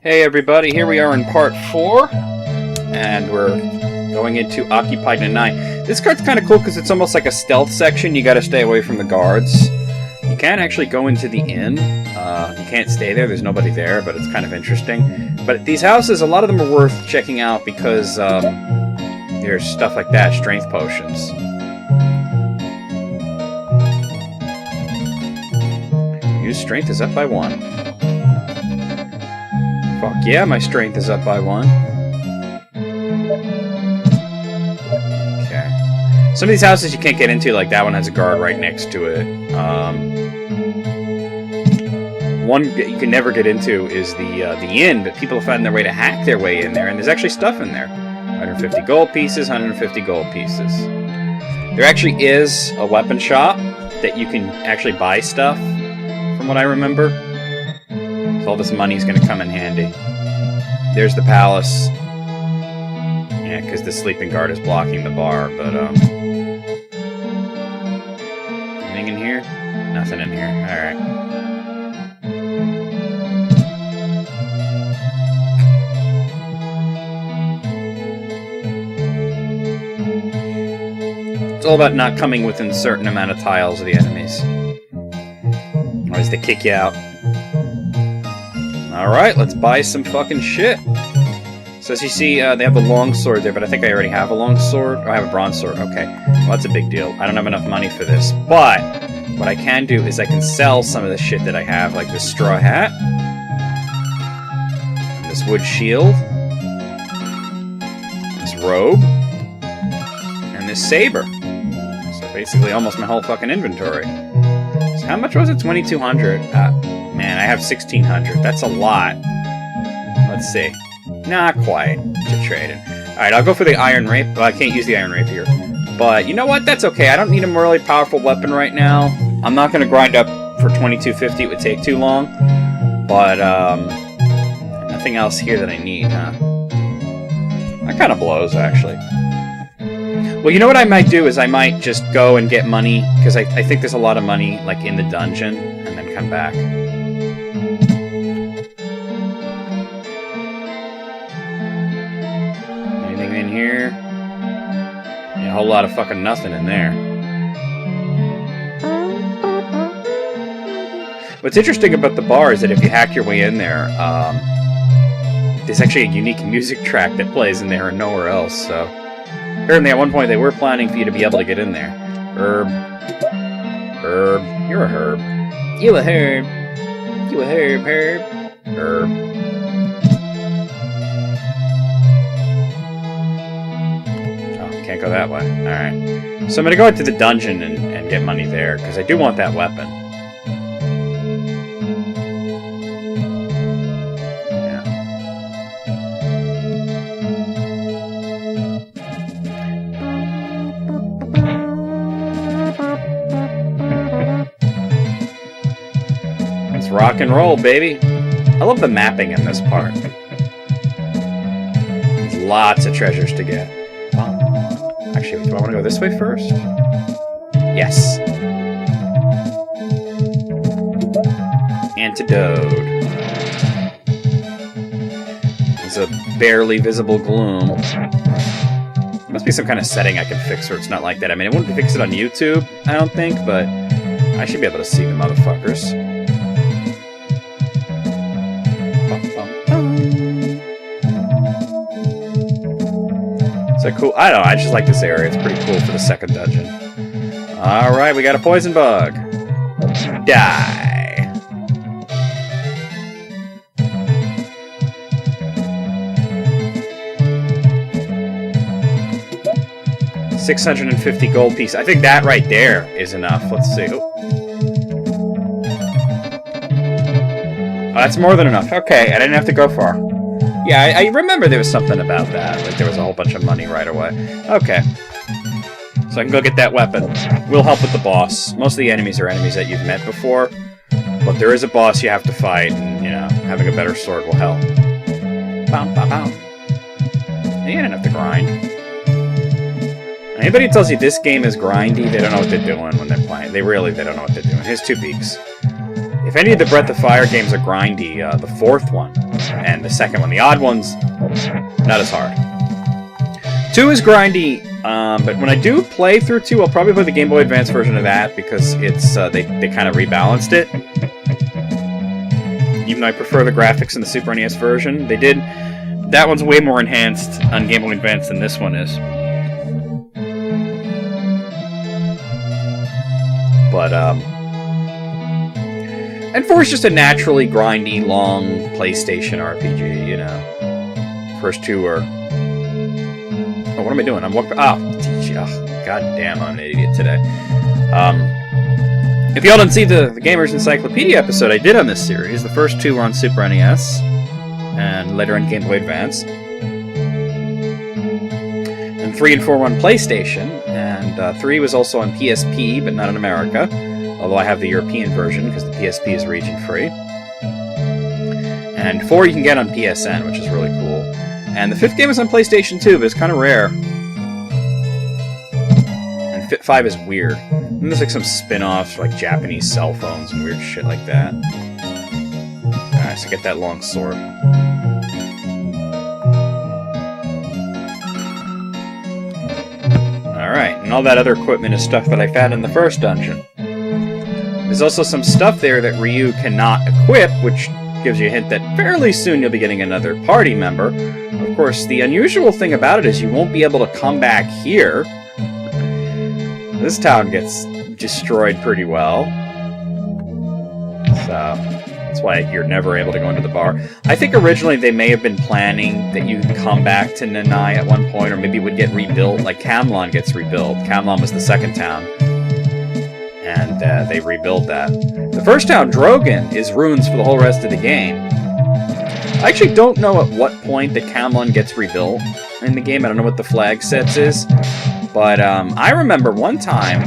Hey everybody, here we are in part 4, and we're going into Occupied Nanai. This card's kind of cool because it's almost like a stealth section. You gotta stay away from the guards. You can't actually go into the inn. You can't stay there, there's nobody there, but it's kind of interesting. But these houses, a lot of them are worth checking out because there's stuff like that, strength potions. Use strength is up by 1. Fuck yeah, my strength is up by 1. Okay. Some of these houses you can't get into, like that one has a guard right next to it. One you can never get into is the inn, but people find their way to hack their way in there, and there's actually stuff in there. 150 gold pieces, 150 gold pieces. There actually is a weapon shop that you can actually buy stuff, from what I remember. So all this money is going to come in handy. There's the palace. Yeah, because the sleeping guard is blocking the bar, but, anything in here? Nothing in here. Alright. It's all about not coming within a certain amount of tiles of the enemies. Otherwise they kick you out. Alright, let's buy some fucking shit. So as you see, they have the long sword there, but I think I already have a long sword. Oh, I have a bronze sword. Okay. Well, that's a big deal. I don't have enough money for this. But what I can do is I can sell some of the shit that I have, like this straw hat, and this wood shield, this robe, and this saber. So basically almost my whole fucking inventory. So how much was it? 2,200. Man, I have 1,600. That's a lot. Let's see. Not quite to trade it. Alright, I'll go for the iron rape. Well, I can't use the iron rapier. But you know what? That's okay. I don't need a really powerful weapon right now. I'm not going to grind up for 2,250. It would take too long. But, nothing else here that I need, huh? That kind of blows, actually. Well, you know what I might do is I might just go and get money, because I think there's a lot of money, like, in the dungeon, and then come back. Anything in here? Yeah, a whole lot of fucking nothing in there. What's interesting about the bar is that if you hack your way in there, there's actually a unique music track that plays in there and nowhere else, so... Apparently at one point they were planning for you to be able to get in there. Herb. Herb. You're a herb. You a herb. You a herb, herb. Herb. Oh, can't go that way. Alright. So I'm gonna go into the dungeon and get money there, because I do want that weapon. Rock and roll, baby. I love the mapping in this part. There's lots of treasures to get. Actually, do I want to go this way first? Yes. Antidote. There's a barely visible gloom. There must be some kind of setting I can fix where it's not like that. I mean, it wouldn't fix it on YouTube, I don't think, but I should be able to see the motherfuckers. So cool. I don't know, I just like this area. It's pretty cool for the second dungeon. Alright, we got a poison bug. Die. $650 gold piece. I think that right there is enough. Let's see. Oh, that's more than enough. Okay, I didn't have to go far. Yeah, I remember there was something about that. Like, there was a whole bunch of money right away. Okay. So I can go get that weapon. We'll help with the boss. Most of the enemies are enemies that you've met before. But there is a boss you have to fight, and, you know, having a better sword will help. Bow, bow, bow. You didn't have to grind. Anybody who tells you this game is grindy, they don't know what they're doing when they're playing. They don't know what they're doing. Here's 2 peaks. If any of the Breath of Fire games are grindy, the 4th one and the second one. The odd one's not as hard. 2 is grindy, but when I do play through 2, I'll probably play the Game Boy Advance version of that because it's they kind of rebalanced it. Even though I prefer the graphics in the Super NES version, they did. That one's way more enhanced on Game Boy Advance than this one is. But, and 4 is just a naturally grindy, long PlayStation RPG, you know. First 2 are... Oh, what am I doing? I'm walking... Oh, god damn, I'm an idiot today. If y'all didn't see the Gamers Encyclopedia episode I did on this series, the first 2 were on Super NES, and later on Game Boy Advance. And 3 and 4 were on PlayStation, and 3 was also on PSP, but not in America, although I have the European version, because the PSP is region-free. And 4 you can get on PSN, which is really cool. And the 5th game is on PlayStation 2, but it's kind of rare. And 5 is weird. And there's like some spin-offs for like Japanese cell phones and weird shit like that. Alright, so get that long sword. Alright, and all that other equipment is stuff that I found in the first dungeon. There's also some stuff there that Ryu cannot equip, which gives you a hint that fairly soon you'll be getting another party member. Of course, the unusual thing about it is you won't be able to come back here. This town gets destroyed pretty well. So, that's why you're never able to go into the bar. I think originally they may have been planning that you could come back to Nanai at one point, or maybe it would get rebuilt, like Camlon gets rebuilt. Camlon was the second town. And they rebuild that. The first town, Drogan, is ruins for the whole rest of the game. I actually don't know at what point the Camlon gets rebuilt in the game. I don't know what the flag sets is. But I remember one time,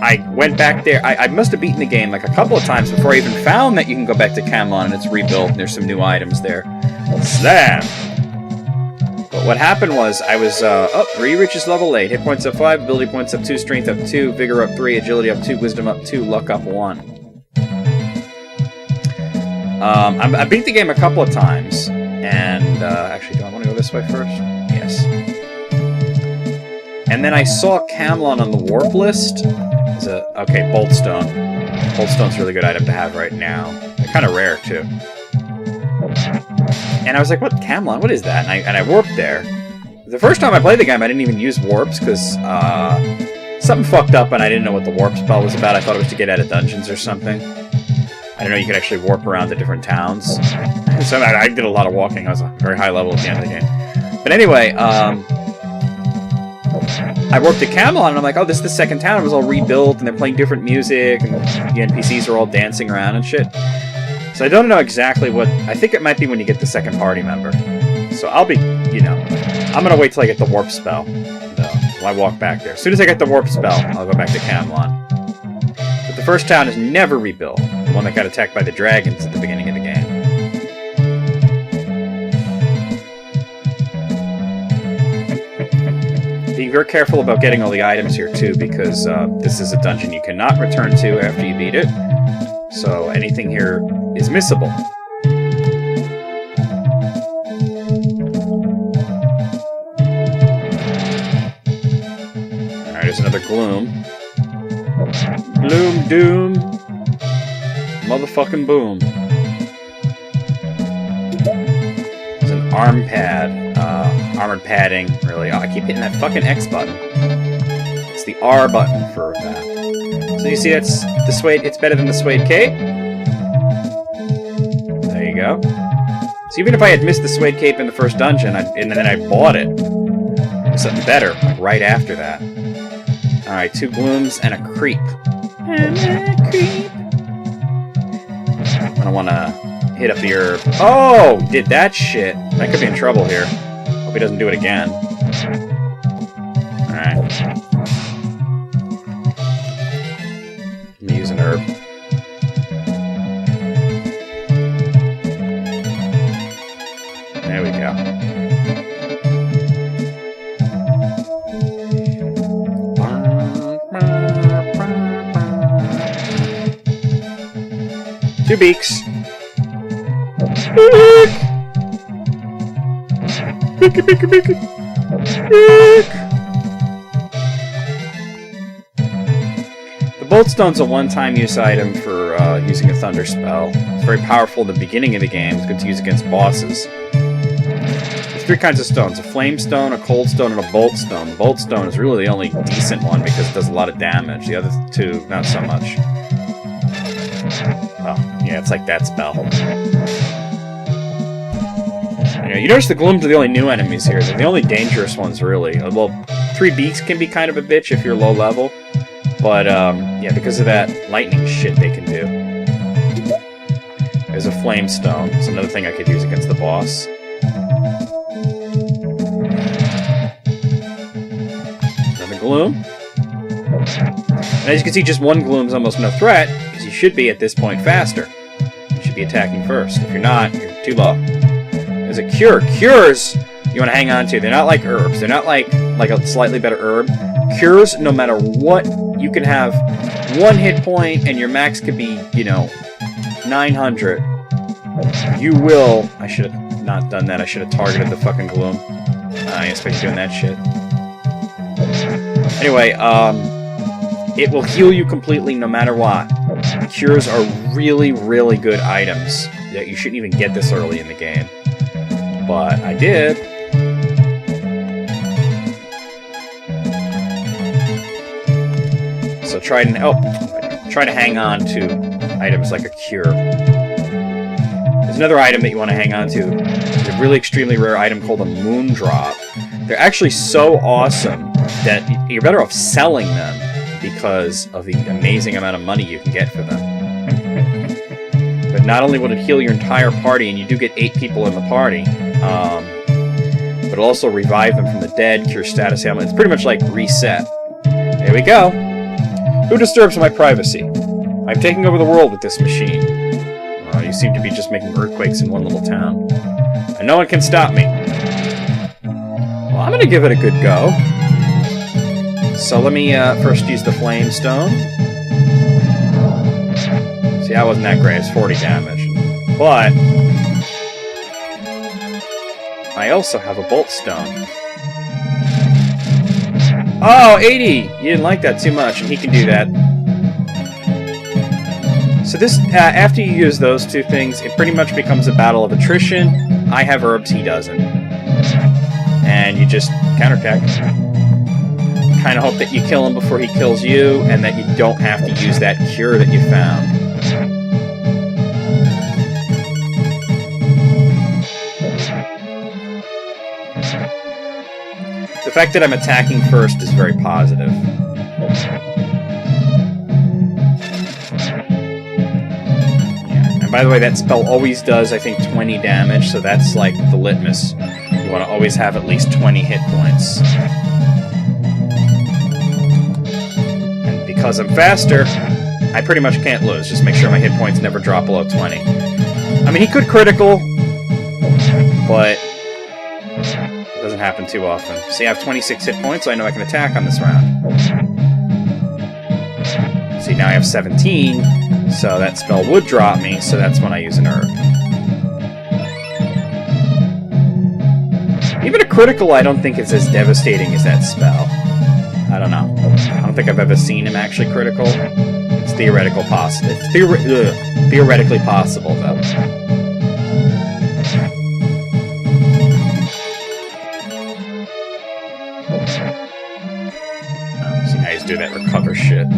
I went back there. I must have beaten the game like a couple of times before I even found that you can go back to Camlon and it's rebuilt and there's some new items there. Slam! But what happened was, I was, Ryu reaches level 8, hit points up 5, ability points up 2, strength up 2, vigor up 3, agility up 2, wisdom up 2, luck up 1. I beat the game a couple of times, and, actually, do I want to go this way first? Yes. And then I saw Camlon on the warp list. Okay, Boltstone. Boltstone's a really good item to have right now. They're kind of rare, too. And I was like, what, Camlon? What is that? And I warped there. The first time I played the game, I didn't even use warps, because something fucked up and I didn't know what the warp spell was about. I thought it was to get out of dungeons or something. I didn't know you could actually warp around to different towns. So I did a lot of walking. I was a very high level at the end of the game. But anyway, I warped to Camlon, and I'm like, oh, this is the second town. It was all rebuilt, and they're playing different music, and the NPCs are all dancing around and shit. So I don't know exactly what... I think it might be when you get the second party member. So I'll be, you know... I'm gonna wait till I get the warp spell. While I walk back there. As soon as I get the warp spell, I'll go back to Camlon. But the first town is never rebuilt. The one that got attacked by the dragons at the beginning of the game. Be very careful about getting all the items here, too, because this is a dungeon you cannot return to after you beat it. So anything here is missable. Alright, there's another Gloom. Gloom, doom. Motherfucking boom. There's an arm pad. Armored padding, really. Oh, I keep hitting that fucking X button. It's the R button for that. So you see that's the suede, it's better than the suede cape. There you go. So even if I had missed the suede cape in the first dungeon, and then I bought it, there's something better, like right after that. Alright, 2 Glooms and a creep. And a creep. I don't want to hit up the herb. Oh! Did that shit. That could be in trouble here. Hope he doesn't do it again. Alright. Let me use an herb. There we go. Two beaks. The Bolt Stone's a one-time use item for using a Thunder spell. It's very powerful in the beginning of the game. It's good to use against bosses. There's 3 kinds of stones: a Flame Stone, a Cold Stone, and a Bolt Stone. The Bolt Stone is really the only decent one because it does a lot of damage. The other 2, not so much. Oh, yeah, it's like that spell. Anyway, you notice the Glooms are the only new enemies here. They're the only dangerous ones, really. Well, 3 Beaks can be kind of a bitch if you're low level. But, yeah, because of that lightning shit they can do. There's a Flame Stone. It's another thing I could use against the boss. Another Gloom. And as you can see, just 1 Gloom's almost no threat, because you should be, at this point, faster. You should be attacking first. If you're not, you're too low. There's a Cure. Cures you want to hang on to. They're not like herbs. They're not like a slightly better herb. Cures, no matter what, you can have 1 hit point, and your max could be, 900. You will... I should have not done that. I should have targeted the fucking Gloom. I expect you doing that shit. Anyway, it will heal you completely no matter what. Cures are really, really good items. Yeah, you shouldn't even get this early in the game. But I did. So try to hang on to items like a Cure. There's another item that you want to hang on to. It's a really extremely rare item called a Moondrop. They're actually so awesome that you're better off selling them because of the amazing amount of money you can get for them. But not only will it heal your entire party, and you do get 8 people in the party, but it'll also revive them from the dead, cure status ailment. It's pretty much like reset. There we go. Who disturbs my privacy? I'm taking over the world with this machine. You seem to be just making earthquakes in one little town. And no one can stop me. Well, I'm gonna give it a good go. So let me first use the Flame Stone. See, that wasn't that great. It's 40 damage. But I also have a Bolt Stone. Oh, 80! You didn't like that too much, and he can do that. So this, after you use those 2 things, it pretty much becomes a battle of attrition. I have herbs, he doesn't. And you just counterattack. Kind of hope that you kill him before he kills you, and that you don't have to use that cure that you found. The fact that I'm attacking first is very positive. Yeah. And by the way, that spell always does, I think, 20 damage, so that's like the litmus. You want to always have at least 20 hit points. And because I'm faster, I pretty much can't lose. Just make sure my hit points never drop below 20. I mean, he could critical, but it doesn't happen too often. See, I have 26 hit points, so I know I can attack on this round. See, now I have 17, so that spell would drop me, so that's when I use an herb. Even a critical, I don't think it's as devastating as that spell. I don't know. I don't think I've ever seen him actually critical. It's theoretically possible. It's theoretically possible, though. See, now he's doing that recover shit.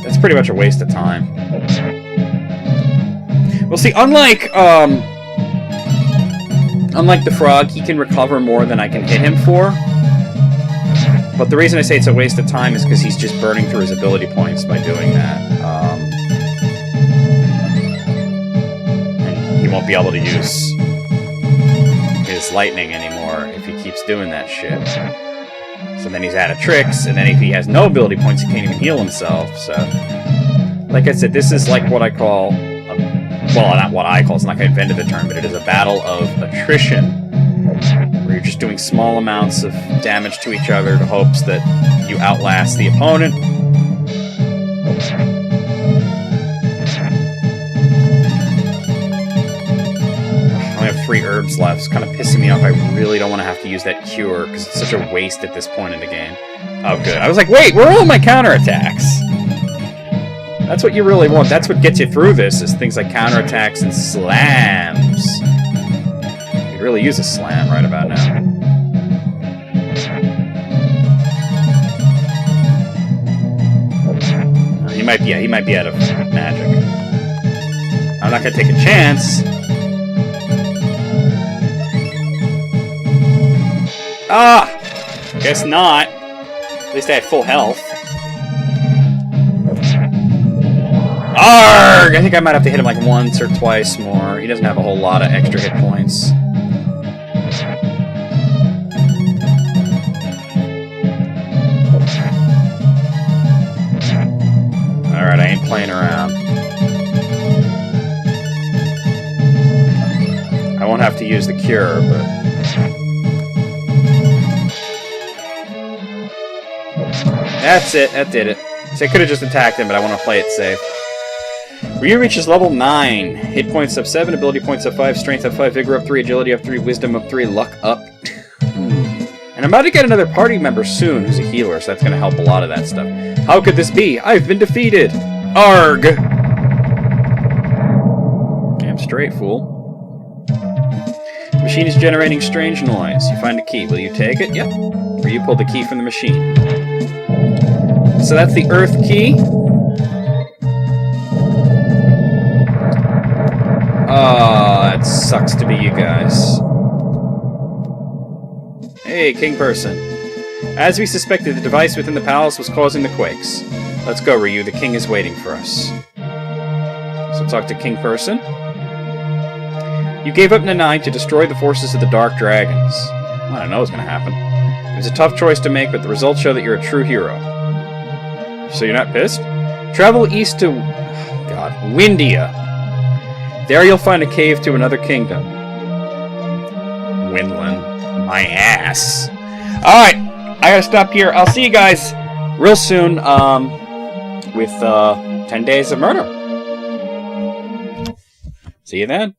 That's pretty much a waste of time. Well, see, unlike the frog, he can recover more than I can hit him for. But the reason I say it's a waste of time is because he's just burning through his ability points by doing that. And he won't be able to use his lightning anymore if he keeps doing that shit. So then he's out of tricks, and then if he has no ability points, he can't even heal himself. So, like I said, this is like what I call... well, not what I call, it's not like I invented the term, but it is a battle of attrition, where you're just doing small amounts of damage to each other to hopes that you outlast the opponent. 3 herbs left. It's kind of pissing me off. I really don't want to have to use that cure, because it's such a waste at this point in the game. Oh, good. I was like, wait, where are all my counterattacks? That's what you really want. That's what gets you through this, is things like counterattacks and slams. You could really use a slam right about now. He might be out of magic. I'm not gonna take a chance. Ah! Guess not. At least I had full health. Arrgh! I think I might have to hit him like once or twice more. He doesn't have a whole lot of extra hit points. Alright, I ain't playing around. I won't have to use the cure, but... That's it, that did it. So I could have just attacked him, but I want to play it safe. Ryu reaches level 9. Hit points up 7, ability points up 5, strength up 5, vigor up 3, agility up 3, wisdom up 3, luck up 2. And I'm about to get another party member soon who's a healer, so that's going to help a lot of that stuff. How could this be? I've been defeated! Arrgh! Damn straight, fool. The machine is generating strange noise. You find a key. Will you take it? Yep. Ryu pulled the key from the machine. So that's the Earth key. Oh, that sucks to be you guys. Hey, King Person. As we suspected, the device within the palace was causing the quakes. Let's go, Ryu. The king is waiting for us. So talk to King Person. You gave up Nanai to destroy the forces of the Dark Dragons. Well, I don't know what's going to happen. It was a tough choice to make, but the results show that you're a true hero. So you're not pissed? Travel east to... God, Windia. There you'll find a cave to another kingdom. Winland. My ass. Alright, I gotta stop here. I'll see you guys real soon with 10 Days of Murder. See you then.